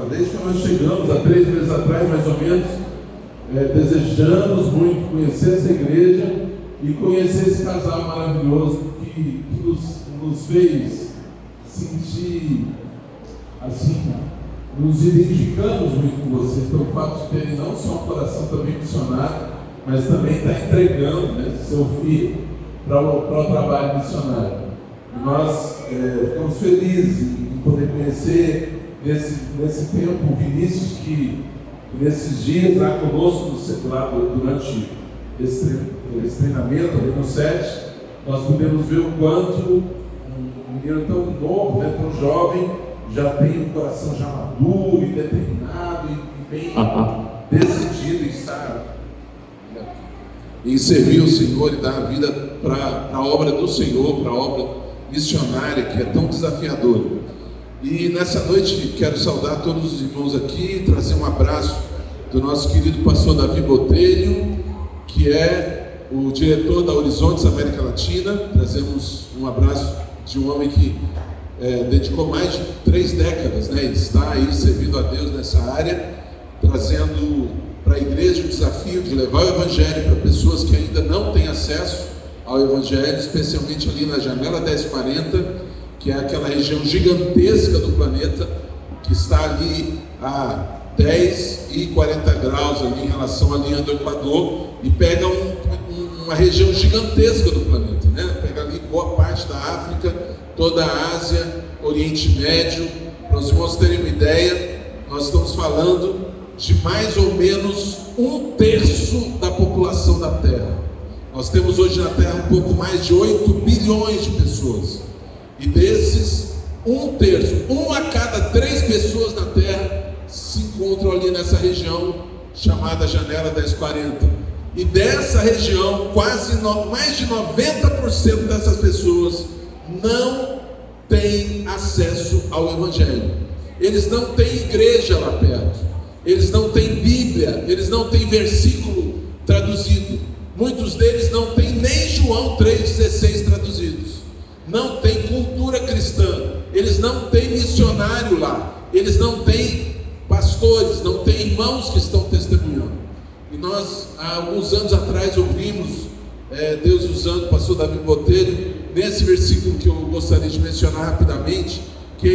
Desde que nós chegamos, há 3 meses atrás, mais ou menos, desejamos muito conhecer essa igreja e conhecer esse casal maravilhoso que nos fez sentir, assim, nos identificamos muito com vocês, pelo fato de terem não só um coração também missionário, mas também está entregando, né, seu filho para o trabalho missionário. E nós ficamos felizes em poder conhecer nesse tempo o Vinícius, que nesses dias lá conosco durante esse treinamento ali no SET, nós podemos ver o quanto um menino tão novo, né, tão jovem, já tem um coração já maduro e determinado e bem decidido em servir o Senhor e dar a vida para a obra do Senhor, para a obra missionária que é tão desafiadora. E nessa noite quero saudar todos os irmãos aqui, trazer um abraço do nosso querido pastor Davi Botelho, que é o diretor da Horizontes América Latina. Trazemos um abraço de um homem que dedicou mais de 3 décadas, né? Está aí servindo a Deus nessa área, trazendo para a igreja o desafio de levar o Evangelho para pessoas que ainda não têm acesso ao Evangelho, especialmente ali na Janela 1040, que é aquela região gigantesca do planeta, que está ali a 10 e 40 graus ali em relação à linha do Equador, e pega uma região gigantesca do planeta, né? Pega ali boa parte da África, toda a Ásia, Oriente Médio. Para os irmãos terem uma ideia, nós estamos falando de mais ou menos 1/3 da população da Terra. Nós temos hoje na Terra um pouco mais de 8 bilhões de pessoas. E desses, 1/3, 1 a cada 3 pessoas na Terra se encontram ali nessa região chamada Janela 1040. E dessa região, mais de 90% dessas pessoas não têm acesso ao Evangelho. Eles não têm igreja lá perto, eles não têm Bíblia, eles não têm versículo traduzido. Muitos deles não têm nem João 3,16 traduzidos. Não tem cultura cristã, eles não têm missionário lá, eles não têm pastores, não têm irmãos que estão testemunhando. E nós, há alguns anos atrás, ouvimos Deus usando o pastor Davi Botelho nesse versículo que eu gostaria de mencionar rapidamente, que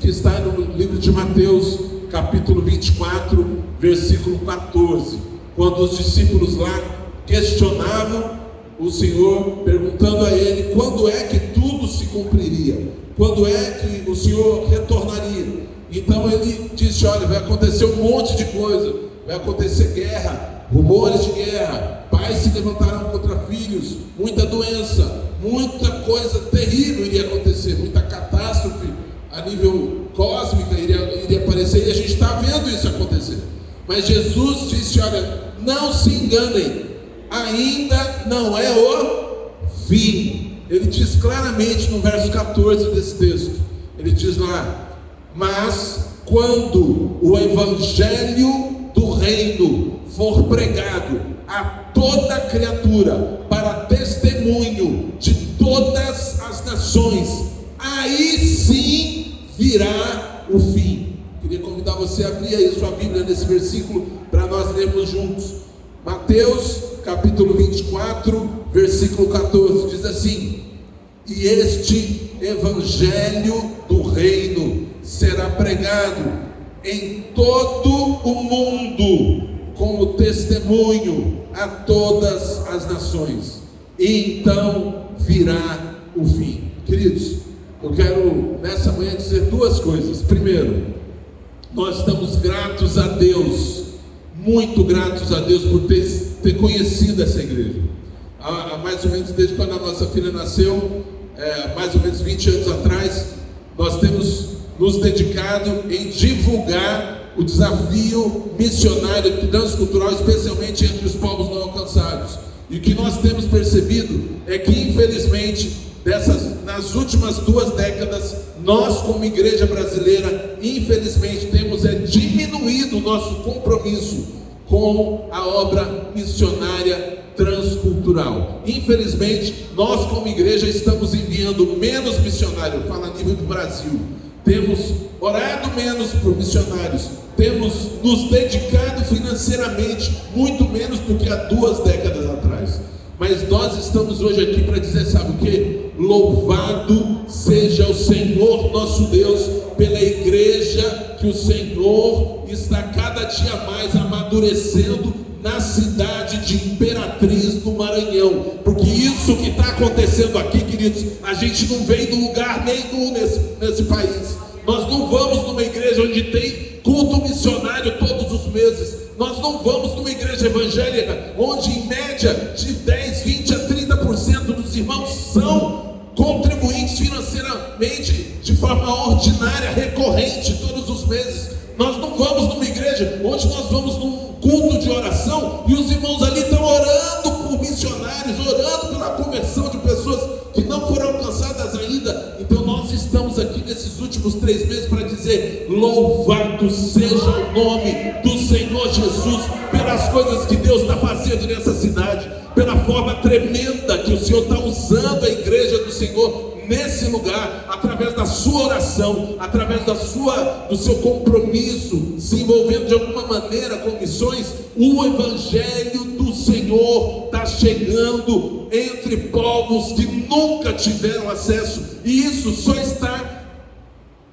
está no livro de Mateus, capítulo 24, versículo 14, quando os discípulos lá questionavam o Senhor, perguntando a ele quando é que tudo se cumpriria, quando é que o Senhor retornaria. Então ele disse: olha, vai acontecer um monte de coisa, vai acontecer guerra, rumores de guerra, pais se levantarão contra filhos, muita doença, muita coisa terrível iria acontecer, muita catástrofe a nível cósmico iria aparecer, e a gente está vendo isso acontecer. Mas Jesus disse: olha, não se enganem, ainda não é o fim. Ele diz claramente no verso 14 desse texto, ele diz lá: mas quando o Evangelho do Reino for pregado a toda criatura, para testemunho de todas as nações, aí sim virá o fim. Queria convidar você a abrir aí sua Bíblia nesse versículo para nós lermos juntos. Mateus capítulo 24, versículo 14, diz assim: e este Evangelho do Reino será pregado em todo o mundo como testemunho a todas as nações, e então virá o fim. Queridos, eu quero nessa manhã dizer 2 coisas. Primeiro, nós estamos gratos a Deus, muito gratos a Deus por ter conhecido essa igreja. Há mais ou menos desde quando a nossa filha nasceu, mais ou menos 20 anos atrás, nós temos nos dedicado em divulgar o desafio missionário transcultural, especialmente entre os povos não alcançados. E o que nós temos percebido é que, infelizmente, nas últimas 2 décadas, nós como igreja brasileira, infelizmente, temos diminuído o nosso compromisso com a obra missionária transcultural. Infelizmente, nós como igreja estamos enviando menos missionários, falo a nível do Brasil. temos orado menos por missionários, temos nos dedicado financeiramente muito menos do que há 2 décadas atrás. Mas nós estamos hoje aqui para dizer, sabe o que? Louvado seja o Senhor nosso Deus pela igreja que o Senhor está cada dia mais amadurecendo na cidade de Imperatriz, no Maranhão. Porque isso que está acontecendo aqui, queridos, a gente não vem de lugar nenhum nesse país. Nós não vamos numa igreja onde tem culto missionário todos os meses. Nós não vamos numa igreja evangélica onde em média de 10, 20 a 30% dos irmãos são contribuintes financeiramente de forma ordinária, recorrente, todos os meses. Nós não vamos numa igreja onde nós vamos num culto de oração e os irmãos ali estão orando por missionários, orando pela conversão de pessoas que não foram alcançadas ainda. Então nós estamos aqui nesses últimos 3 meses para dizer: louvado seja o nome do Senhor Jesus pelas coisas que Deus está fazendo nessa cidade, pela forma tremenda que o Senhor está usando a igreja do Senhor nesse lugar, através da sua oração, através do seu compromisso, se envolvendo de alguma maneira com missões. O Evangelho do Senhor está chegando entre povos que nunca tiveram acesso, e isso só está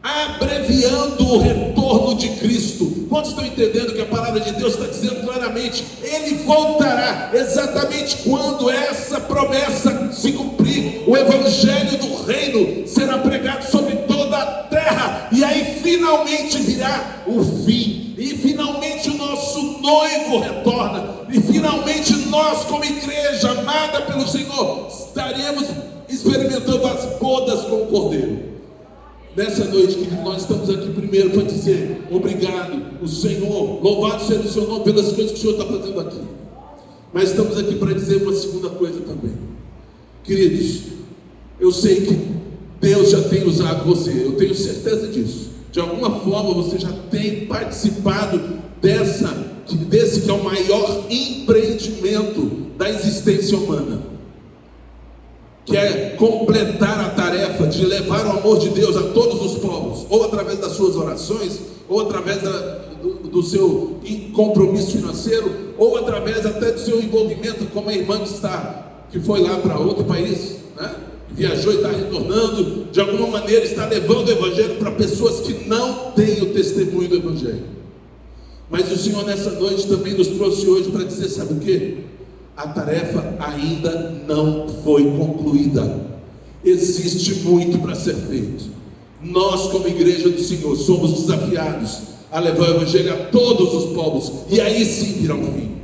abreviando o retorno de Cristo. Quantos estão entendendo que a palavra de Deus está dizendo claramente? Ele voltará exatamente quando essa promessa se cumprir. O evangelho do reino será pregado sobre toda a terra, e aí finalmente virá o fim, e finalmente o nosso noivo retorna, e finalmente nós, como igreja amada pelo Senhor, estaremos experimentando as bodas com o Cordeiro. Nessa noite, querido, nós estamos aqui primeiro para dizer obrigado, o Senhor, louvado seja o seu nome pelas coisas que o Senhor está fazendo aqui. Mas estamos aqui para dizer uma segunda coisa também. Queridos, eu sei que Deus já tem usado você, eu tenho certeza disso. De alguma forma você já tem participado desse que é o maior empreendimento da existência humana, que é completar a tarefa de levar o amor de Deus a todos os povos, ou através das suas orações, ou através do seu compromisso financeiro, ou através até do seu envolvimento, como a irmã que foi lá para outro país, né? Viajou e está retornando, de alguma maneira está levando o Evangelho para pessoas que não têm o testemunho do Evangelho. Mas o Senhor nessa noite também nos trouxe hoje para dizer, sabe o quê? A tarefa ainda não foi concluída. Existe muito para ser feito. Nós, como igreja do Senhor, somos desafiados a levar o Evangelho a todos os povos, e aí sim virá um fim.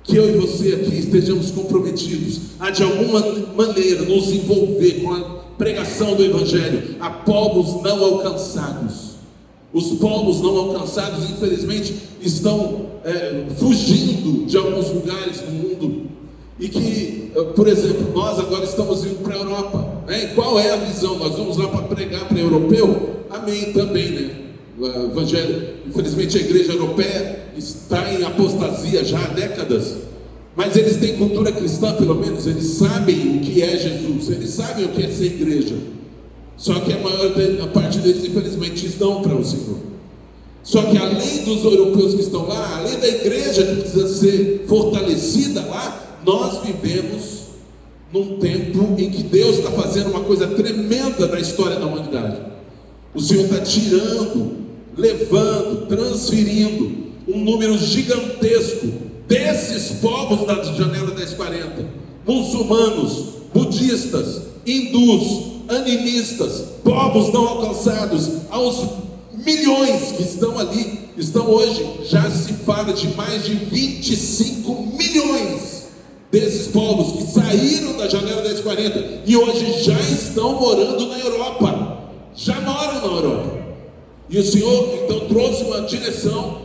Que eu e você aqui estejamos comprometidos a de alguma maneira nos envolver com a pregação do Evangelho a povos não alcançados. Os povos não alcançados, infelizmente, estão fugindo de alguns lugares no mundo. E que, por exemplo, nós agora estamos indo para a Europa, né? E qual é a visão? Nós vamos lá para pregar para europeu? Amém, também, né? O Evangelho, infelizmente a igreja europeia está em apostasia já há décadas, mas eles têm cultura cristã, pelo menos, eles sabem o que é Jesus, eles sabem o que é ser igreja. Só que a parte deles, infelizmente, estão para o Senhor. Só que além dos europeus que estão lá, além da igreja que precisa ser fortalecida lá, nós vivemos num tempo em que Deus está fazendo uma coisa tremenda na história da humanidade. O Senhor está tirando, levando, transferindo um número gigantesco desses povos da janela 1040, muçulmanos, budistas, hindus, animistas, povos não alcançados, aos milhões que estão ali. Estão hoje, já se fala de mais de 25 milhões desses povos que saíram da janela 1040 e hoje já estão morando na Europa, já moram na Europa. E o Senhor então trouxe uma direção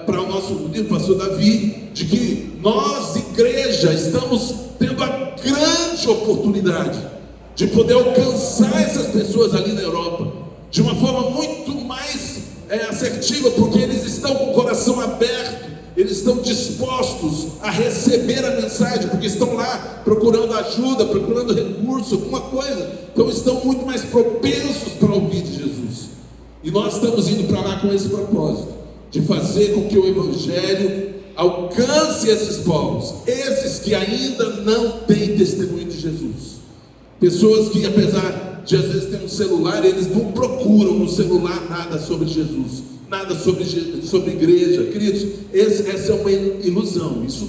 para o nosso pastor Davi, de que nós, igreja, estamos tendo a grande oportunidade de poder alcançar essas pessoas ali na Europa, de uma forma muito mais assertiva, porque eles estão com o coração aberto, eles estão dispostos a receber a mensagem, porque estão lá procurando ajuda, procurando recurso, alguma coisa, então estão muito mais propensos para ouvir de Jesus. nós estamos indo para lá com esse propósito, de fazer com que o Evangelho alcance esses povos, esses que ainda não têm testemunho de Jesus. Pessoas que, apesar de às vezes ter um celular, eles não procuram no celular nada sobre Jesus, nada sobre igreja. Queridos, essa é uma ilusão. Isso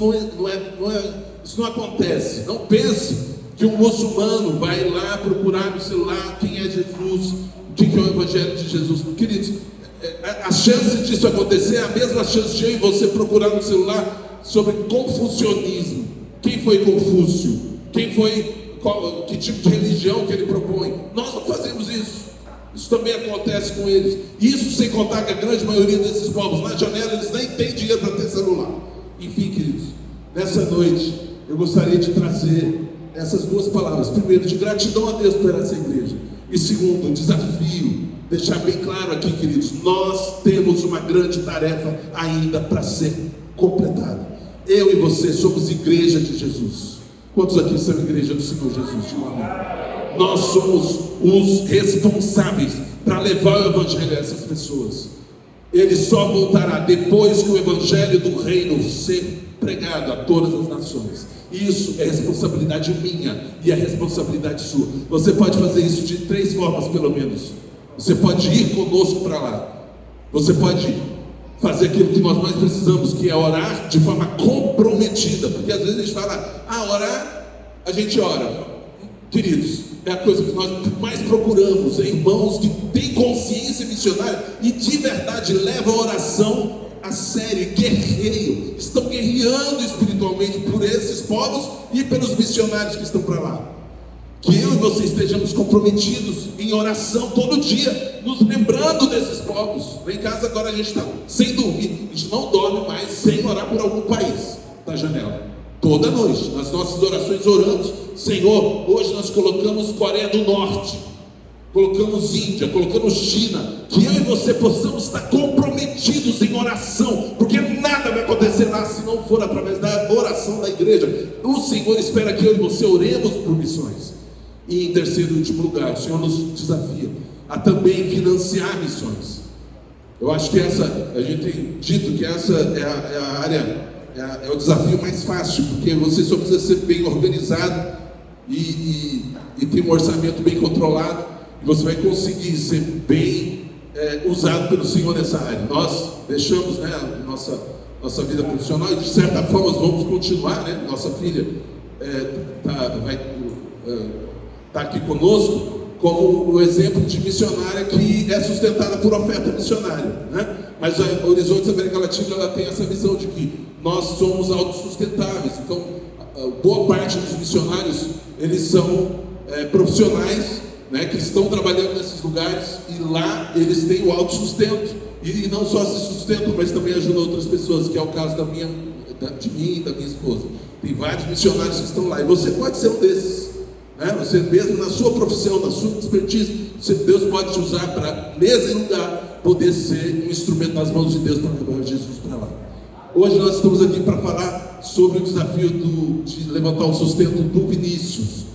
isso não acontece. Não pense que um muçulmano vai lá procurar no celular quem é Jesus, o que é o Evangelho de Jesus. Queridos, a chance disso acontecer é a mesma chance de eu e você procurar no celular sobre confucionismo. Quem foi Confúcio? Que tipo de religião que ele propõe? Nós não fazemos isso. Isso também acontece com eles. Isso sem contar que a grande maioria desses povos, na janela, eles nem têm dinheiro para ter celular. Enfim, queridos, nessa noite eu gostaria de trazer essas duas palavras. Primeiro, de gratidão a Deus por essa igreja. E segundo, um desafio. Deixar bem claro aqui, queridos, nós temos uma grande tarefa ainda para ser completada. Eu e você somos igreja de Jesus. Quantos aqui são igreja do Senhor Jesus? Diga amém. Nós somos os responsáveis para levar o Evangelho a essas pessoas. Ele só voltará depois que o Evangelho do Reino ser pregado a todas as nações. Isso é responsabilidade minha e é responsabilidade sua. Você pode fazer isso de 3 formas pelo menos. Você pode ir conosco para lá. Você pode fazer aquilo que nós mais precisamos, que é orar de forma comprometida. Porque às vezes a gente fala, orar, a gente ora. Queridos, é a coisa que nós mais procuramos, irmãos que têm consciência missionária e de verdade levam a oração a sério, guerreiam, estão guerreando espiritualmente por esses povos e pelos missionários que estão para lá. Que eu e você estejamos comprometidos em oração todo dia, nos lembrando desses povos. Lá em casa agora a gente está sem dormir, a gente não dorme mais sem orar por algum país da janela. Toda noite, nas nossas orações oramos, Senhor, hoje nós colocamos Coreia do Norte, colocamos Índia, colocamos China, que eu e você possamos estar comprometidos em oração, porque nada vai acontecer lá se não for através da oração da igreja. O Senhor espera que eu e você oremos por missões. E em terceiro e último lugar, o Senhor nos desafia a também financiar missões. Eu acho que a gente tem dito que essa é a área, é o desafio mais fácil, porque você só precisa ser bem organizado e ter um orçamento bem controlado, e você vai conseguir ser bem usado pelo Senhor nessa área. Nós deixamos nossa vida profissional e de certa forma vamos continuar, né? Nossa filha vai está aqui conosco como o exemplo de missionária que é sustentada por oferta missionária, né? Mas a Horizonte América Latina ela tem essa visão de que nós somos autossustentáveis. Então, boa parte dos missionários eles são profissionais, né, que estão trabalhando nesses lugares e lá eles têm o autossustento e não só se sustentam, mas também ajudam outras pessoas, que é o caso de mim e da minha esposa. Tem vários missionários que estão lá e você pode ser um desses. Você mesmo na sua profissão, na sua expertise, Deus pode te usar para, nesse lugar, poder ser um instrumento nas mãos de Deus para levar Jesus para lá. Hoje nós estamos aqui para falar sobre o desafio de levantar o sustento do Vinícius.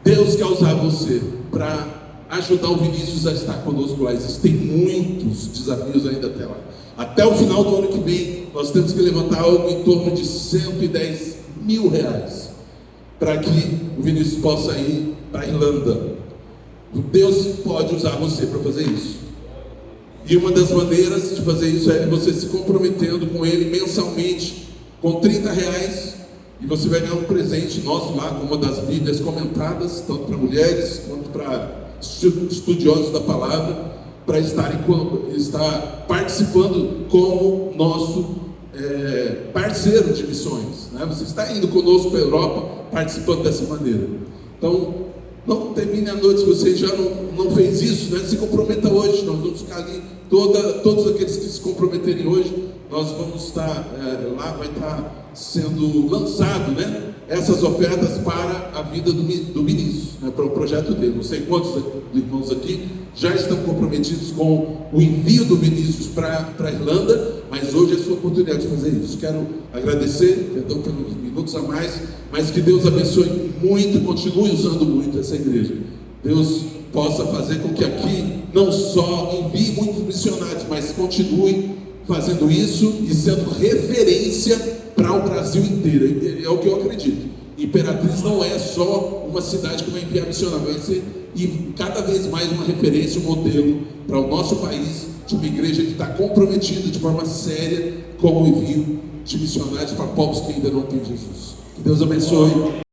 Deus quer usar você para ajudar o Vinícius a estar conosco lá. Existem muitos desafios ainda até lá. Até o final do ano que vem, nós temos que levantar algo em torno de R$110 mil para que o Vinícius possa ir para a Irlanda. Deus pode usar você para fazer isso. E uma das maneiras de fazer isso é você se comprometendo com ele mensalmente, com R$30, e você vai ganhar um presente nosso lá, com uma das Bíblias comentadas, tanto para mulheres quanto para estudiosos da palavra, para estar participando como nosso parceiro de missões, né? Você está indo conosco para a Europa, participando dessa maneira. Então, não termine a noite se você já não fez isso, né? Se comprometa hoje. Nós vamos ficar ali, todos aqueles que se comprometerem hoje, nós vamos estar lá, vai estar sendo lançado, né, essas ofertas para a vida do Vinícius, né, para o projeto dele. Não sei quantos irmãos aqui já estão comprometidos com o envio do Vinícius para a Irlanda, mas hoje é a sua oportunidade de fazer isso. Quero agradecer, perdão pelos minutos a mais, mas que Deus abençoe muito e continue usando muito essa igreja. Deus possa fazer com que aqui não só envie muitos missionários, mas continue fazendo isso e sendo referência para o Brasil inteiro. É o que eu acredito. Imperatriz não é só uma cidade que vai enviar missionários, vai ser e cada vez mais uma referência, um modelo para o nosso país, de uma igreja que está comprometida de forma séria com o envio de missionários para povos que ainda não têm Jesus. Que Deus abençoe.